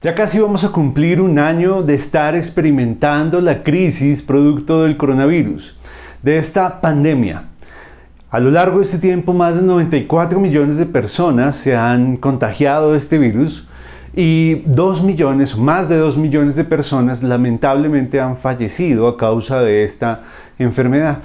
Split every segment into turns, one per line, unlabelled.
Ya casi vamos a cumplir un año de estar experimentando la crisis producto del coronavirus, de esta pandemia. A lo largo de este tiempo, más de 94 millones de personas se han contagiado de este virus y más de 2 millones de personas lamentablemente han fallecido a causa de esta enfermedad.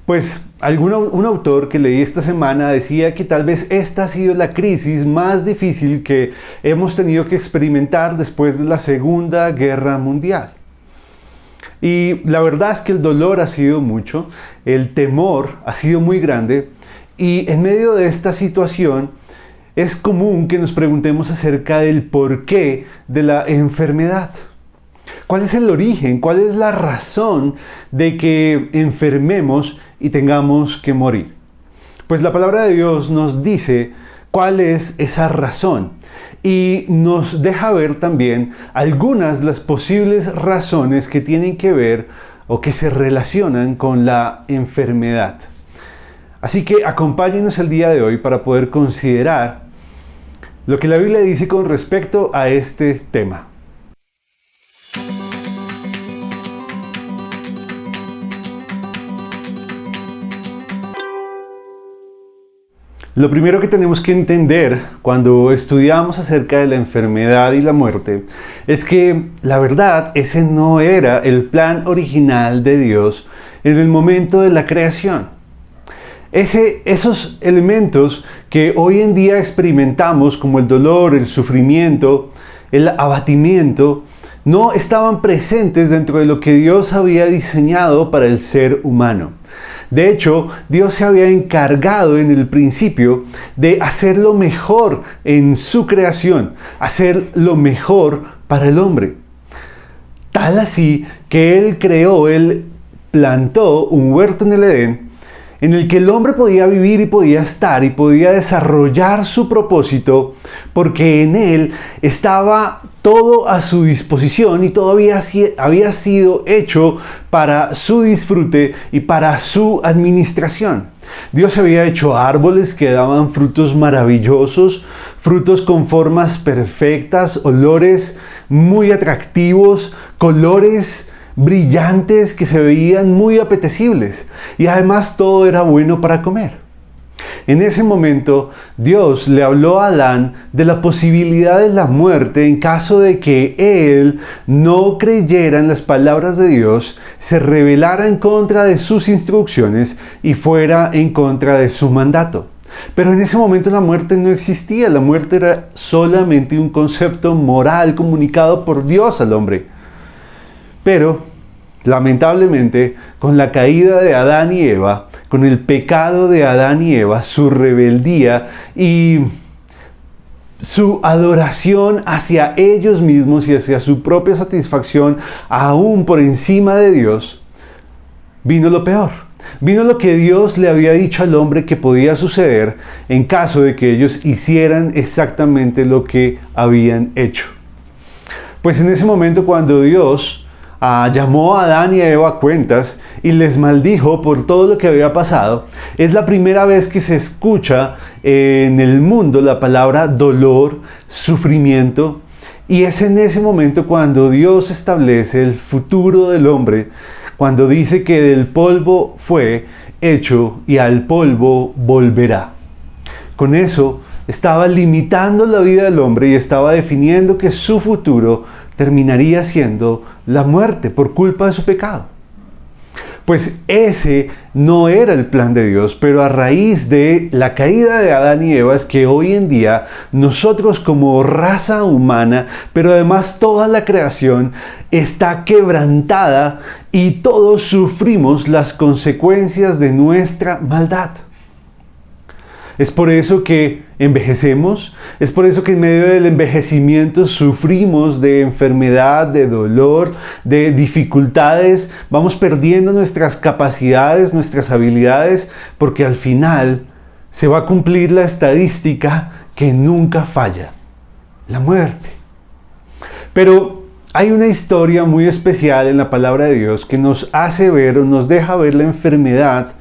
Pues un autor que leí esta semana decía que tal vez esta ha sido la crisis más difícil que hemos tenido que experimentar después de la Segunda Guerra Mundial. Y la verdad es que el dolor ha sido mucho, el temor ha sido muy grande y en medio de esta situación es común que nos preguntemos acerca del porqué de la enfermedad. ¿Cuál es el origen? ¿Cuál es la razón de que enfermemos y tengamos que morir? Pues la palabra de Dios nos dice cuál es esa razón y nos deja ver también algunas de las posibles razones que tienen que ver o que se relacionan con la enfermedad. Así que acompáñenos el día de hoy para poder considerar lo que la Biblia dice con respecto a este tema. Lo primero que tenemos que entender cuando estudiamos acerca de la enfermedad y la muerte es que la verdad ese no era el plan original de Dios en el momento de la creación. Esos elementos que hoy en día experimentamos como el dolor, el sufrimiento, el abatimiento, no estaban presentes dentro de lo que Dios había diseñado para el ser humano. De hecho, Dios se había encargado en el principio de hacer lo mejor en su creación, hacer lo mejor para el hombre. Tal así que Él plantó un huerto en el Edén en el que el hombre podía vivir y podía estar y podía desarrollar su propósito porque en él estaba todo a su disposición y todo había sido hecho para su disfrute y para su administración. Dios había hecho árboles que daban frutos maravillosos, frutos con formas perfectas, olores muy atractivos, colores brillantes que se veían muy apetecibles y además todo era bueno para comer. En ese momento Dios le habló a Adán de la posibilidad de la muerte en caso de que él no creyera en las palabras de Dios, se rebelara en contra de sus instrucciones y fuera en contra de su mandato. Pero en ese momento la muerte no existía, la muerte era solamente un concepto moral comunicado por Dios al hombre. Pero, lamentablemente, con la caída de Adán y Eva, con el pecado de Adán y Eva, su rebeldía y su adoración hacia ellos mismos y hacia su propia satisfacción, aún por encima de Dios, vino lo peor. Vino lo que Dios le había dicho al hombre que podía suceder en caso de que ellos hicieran exactamente lo que habían hecho. Pues en ese momento cuando Dios llamó a Adán y a Eva a cuentas y les maldijo por todo lo que había pasado, es la primera vez que se escucha en el mundo la palabra dolor, sufrimiento, y es en ese momento cuando Dios establece el futuro del hombre, cuando dice que del polvo fue hecho y al polvo volverá. Con eso estaba limitando la vida del hombre y estaba definiendo que su futuro terminaría siendo la muerte por culpa de su pecado. Pues ese no era el plan de Dios, pero a raíz de la caída de Adán y Eva es que hoy en día nosotros como raza humana, pero además toda la creación está quebrantada y todos sufrimos las consecuencias de nuestra maldad. Es por eso que envejecemos, es por eso que en medio del envejecimiento sufrimos de enfermedad, de dolor, de dificultades, vamos perdiendo nuestras capacidades, nuestras habilidades, porque al final se va a cumplir la estadística que nunca falla, la muerte. Pero hay una historia muy especial en la palabra de Dios que nos hace ver o nos deja ver la enfermedad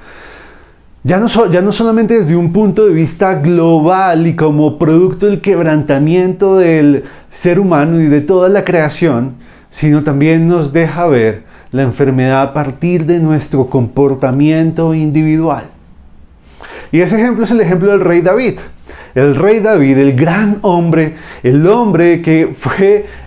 Ya no solamente desde un punto de vista global y como producto del quebrantamiento del ser humano y de toda la creación, sino también nos deja ver la enfermedad a partir de nuestro comportamiento individual. Y ese ejemplo es el ejemplo del rey David. El rey David, el gran hombre, el hombre que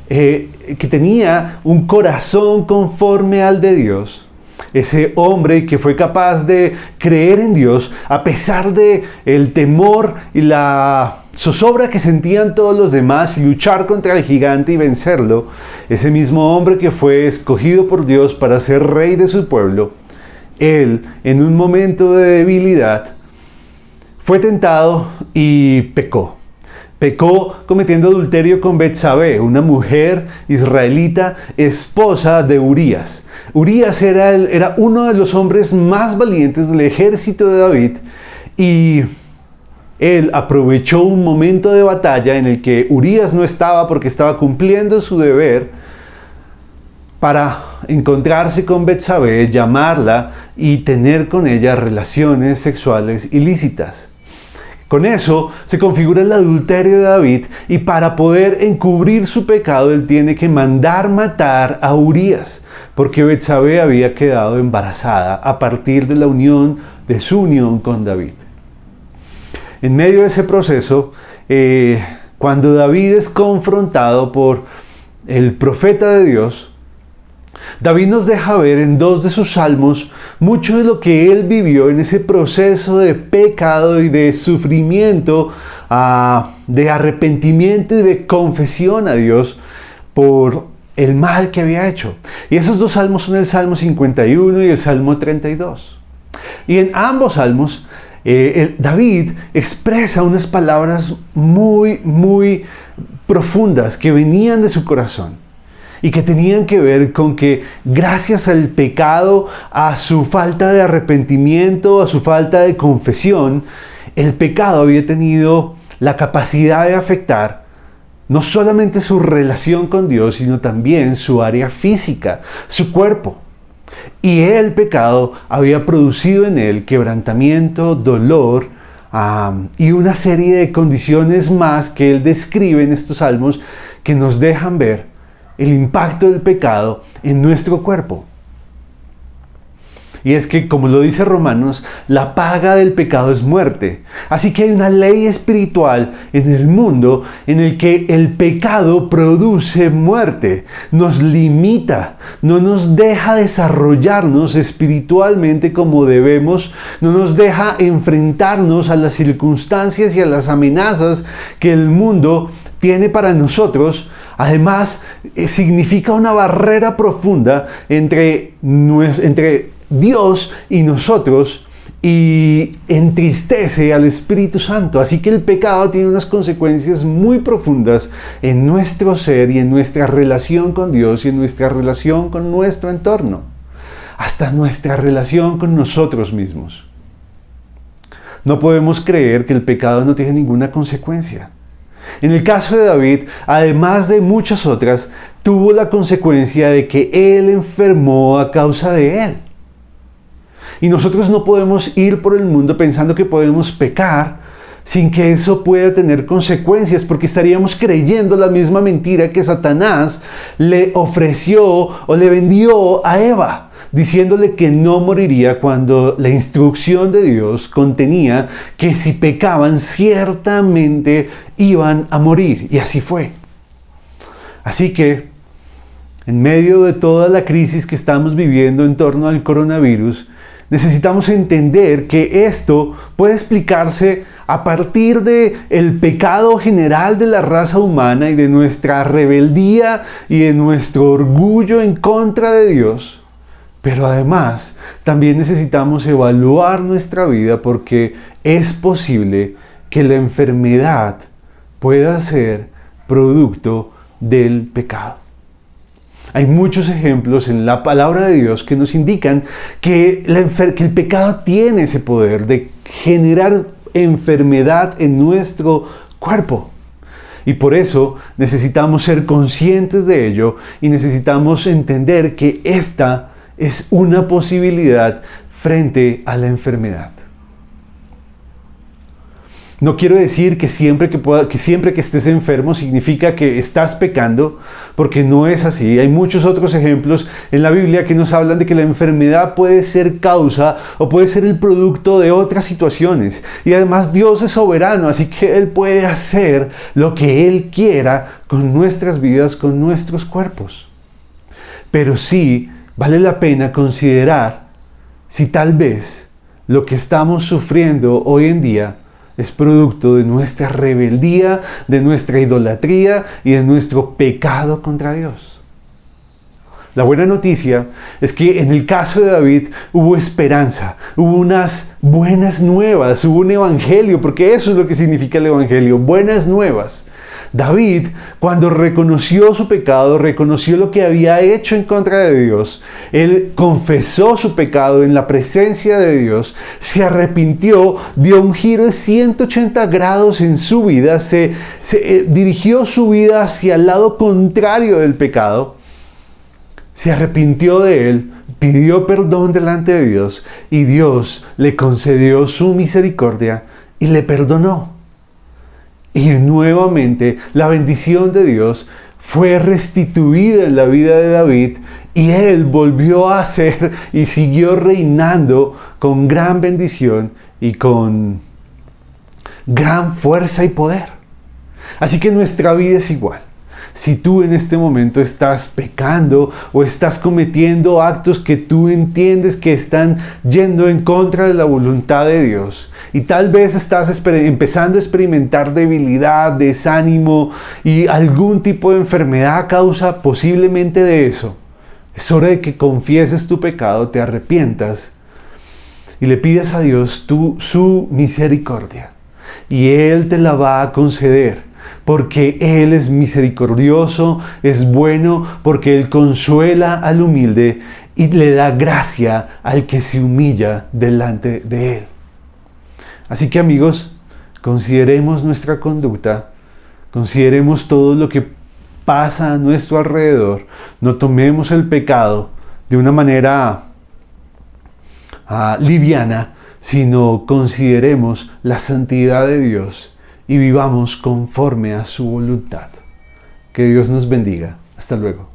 que tenía un corazón conforme al de Dios. Ese hombre que fue capaz de creer en Dios a pesar de el temor y la zozobra que sentían todos los demás y luchar contra el gigante y vencerlo. Ese mismo hombre que fue escogido por Dios para ser rey de su pueblo. Él, en un momento de debilidad, fue tentado y pecó. Pecó cometiendo adulterio con Betsabé, una mujer israelita, esposa de Urías. Urías era uno de los hombres más valientes del ejército de David y él aprovechó un momento de batalla en el que Urías no estaba porque estaba cumpliendo su deber para encontrarse con Betsabé, llamarla y tener con ella relaciones sexuales ilícitas. Con eso se configura el adulterio de David y para poder encubrir su pecado él tiene que mandar matar a Urías porque Betsabé había quedado embarazada a partir de su unión con David. En medio de ese proceso, cuando David es confrontado por el profeta de Dios, David nos deja ver en 2 de sus salmos mucho de lo que él vivió en ese proceso de pecado y de sufrimiento, de arrepentimiento y de confesión a Dios por el mal que había hecho. Y esos 2 salmos son el Salmo 51 y el Salmo 32. Y en ambos salmos, David expresa unas palabras muy, muy profundas que venían de su corazón. Y que tenían que ver con que gracias al pecado, a su falta de arrepentimiento, a su falta de confesión, el pecado había tenido la capacidad de afectar no solamente su relación con Dios, sino también su área física, su cuerpo. Y el pecado había producido en él quebrantamiento, dolor y una serie de condiciones más que él describe en estos salmos que nos dejan ver el impacto del pecado en nuestro cuerpo. Y es que, como lo dice Romanos, la paga del pecado es muerte. Así que hay una ley espiritual en el mundo en el que el pecado produce muerte, nos limita, no nos deja desarrollarnos espiritualmente como debemos, no nos deja enfrentarnos a las circunstancias y a las amenazas que el mundo tiene para nosotros. Además, significa una barrera profunda entre Dios y nosotros y entristece al Espíritu Santo. Así que el pecado tiene unas consecuencias muy profundas en nuestro ser y en nuestra relación con Dios y en nuestra relación con nuestro entorno, hasta nuestra relación con nosotros mismos. No podemos creer que el pecado no tiene ninguna consecuencia. En el caso de David, además de muchas otras, tuvo la consecuencia de que él enfermó a causa de él. Y nosotros no podemos ir por el mundo pensando que podemos pecar sin que eso pueda tener consecuencias, porque estaríamos creyendo la misma mentira que Satanás le ofreció o le vendió a Eva, diciéndole que no moriría cuando la instrucción de Dios contenía que si pecaban ciertamente iban a morir. Y así fue. Así que, en medio de toda la crisis que estamos viviendo en torno al coronavirus, necesitamos entender que esto puede explicarse a partir del pecado general de la raza humana y de nuestra rebeldía y de nuestro orgullo en contra de Dios. Pero además, también necesitamos evaluar nuestra vida porque es posible que la enfermedad pueda ser producto del pecado. Hay muchos ejemplos en la palabra de Dios que nos indican que el pecado tiene ese poder de generar enfermedad en nuestro cuerpo. Y por eso necesitamos ser conscientes de ello y necesitamos entender que esta es una posibilidad frente a la enfermedad. No quiero decir que siempre que estés enfermo significa que estás pecando, porque no es así. Hay muchos otros ejemplos en la Biblia que nos hablan de que la enfermedad puede ser causa o puede ser el producto de otras situaciones. Y además Dios es soberano, así que Él puede hacer lo que Él quiera con nuestras vidas, con nuestros cuerpos. Pero sí vale la pena considerar si tal vez lo que estamos sufriendo hoy en día es producto de nuestra rebeldía, de nuestra idolatría y de nuestro pecado contra Dios. La buena noticia es que en el caso de David hubo esperanza, hubo unas buenas nuevas, hubo un evangelio, porque eso es lo que significa el evangelio, buenas nuevas. David, cuando reconoció su pecado, reconoció lo que había hecho en contra de Dios, él confesó su pecado en la presencia de Dios, se arrepintió, dio un giro de 180 grados en su vida, dirigió su vida hacia el lado contrario del pecado, se arrepintió de él, pidió perdón delante de Dios y Dios le concedió su misericordia y le perdonó. Y nuevamente la bendición de Dios fue restituida en la vida de David y él volvió a ser y siguió reinando con gran bendición y con gran fuerza y poder. Así que nuestra vida es igual. Si tú en este momento estás pecando o estás cometiendo actos que tú entiendes que están yendo en contra de la voluntad de Dios, y tal vez estás empezando a experimentar debilidad, desánimo y algún tipo de enfermedad a causa posiblemente de eso, es hora de que confieses tu pecado, te arrepientas y le pidas a Dios su misericordia. Y Él te la va a conceder. Porque Él es misericordioso, es bueno, porque Él consuela al humilde y le da gracia al que se humilla delante de Él. Así que amigos, consideremos nuestra conducta, consideremos todo lo que pasa a nuestro alrededor, no tomemos el pecado de una manera liviana, sino consideremos la santidad de Dios y vivamos conforme a su voluntad. Que Dios nos bendiga. Hasta luego.